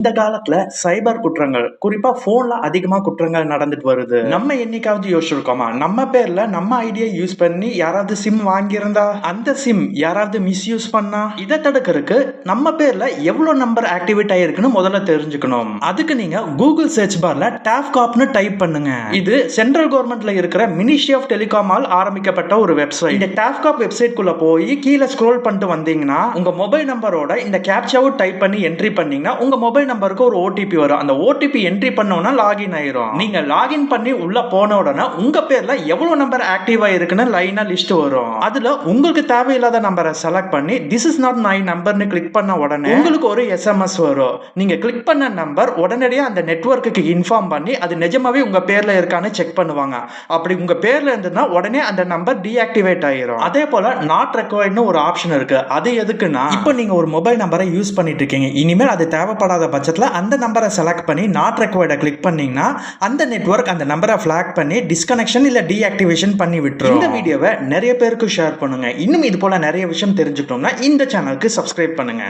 இந்த காலத்துல சைபர் குற்றங்கள் குறிப்பா போன்ல அதிகமா குற்றங்கள் நடந்துட்டு வருது. நம்ம என்னைக்காவது யோசிச்சிருக்கோமா, நம்ம பேர்ல நம்ம ஐடியா யூஸ் பண்ணி யாராவது சிம் வாங்கியிருந்தா அந்த சிம் யாராவது மிஸ்யூஸ் பண்ணா இதை தடுக்கிறதுக்கு நம்ம பேர்ல எவ்வளவு நம்பர் ஆக்டிவேட் ஆயிருக்குன்னு முதல்ல தெரிஞ்சுக்கணும். அதுக்கு நீங்க கூகுள் சர்ச் பார்ல டாப்காப்னு டைப் பண்ணுங்க. இது சென்ட்ரல் கவர்மெண்ட்ல இருக்கிற மினிஸ்ட்ரி ஆஃப் டெலிகாமால் ஆரம்பிக்கப்பட்ட ஒரு வெப்சைட். இந்த டாப்காப் வெப்சைட் குள்ள போய் கீழே ஸ்க்ரோல் பண்ணிட்டு வந்தீங்கன்னா உங்க மொபைல் நம்பரோட இந்த கேப்சாவை டைப் பண்ணி என்ட்ரி பண்ணீங்கன்னா உங்க மொபைல் நம்பருக்கு ஒரு ஓடிபி வரும். அந்த ஓடிபி என்ட்ரி பண்ணோம்னா லாகின் ஆயிரும். நீங்க லாகின் பண்ணி உள்ள போன உடனே உங்க பேர்ல எவ்வளவு நம்பர் ஆக்டிவ் ஆயிருக்குன்னு லைனா லிஸ்ட் வரும். அதுல உங்களுக்கு தேவையில்லாத நம்பரை செலக்ட் பண்ணி திஸ் இஸ் நாட் மை நம்பர்னு கிளிக் பண்ண உடனே உங்களுக்கு ஒரு எஸ்எம்எஸ் வரும். நீங்க கிளிக் பண்ண நம்பர் உடனடியாக அந்த நெட்வொர்க்குக்கு இன்ஃபார்ம் பண்ணி அது நிஜமாவே உங்க பேர்ல இருக்கான்னு செக் பண்ணுவாங்க. அப்படி உங்க பேர்ல இருந்ததுன்னா உடனே அந்த நம்பர் டீஆக்டிவேட் ஆயிரும். அதே போல நாட் ரெக்வயர்ட்னு ஒரு ஆப்ஷன் இருக்கு. அது எதுக்குன்னா, இப்போ நீங்க ஒரு மொபைல் நம்பரை யூஸ் பண்ணிட்டு இருக்கீங்க, இனிமேல் அது தேவைப்படாத பட்சத்தில் அந்த நம்பரை செலக்ட் பண்ணி நாட் ரெக்வயர்டை கிளிக் பண்ணீங்கன்னா அந்த நெட்வொர்க் அந்த நம்பரை ஃபிளாக் பண்ணி டிஸ்கனெக்ஷன் இல்ல டீஆக்டிவேஷன் பண்ணி விட்டுரும். இந்த வீடியோவை நிறைய பேருக்கு ஷேர் பண்ணுங்க. இன்னும் இது போல நிறைய விஷயம் தெரிஞ்சுக்கணும்னா இந்த சேனலுக்கு சப்ஸ்கிரைப் பண்ணுங்க.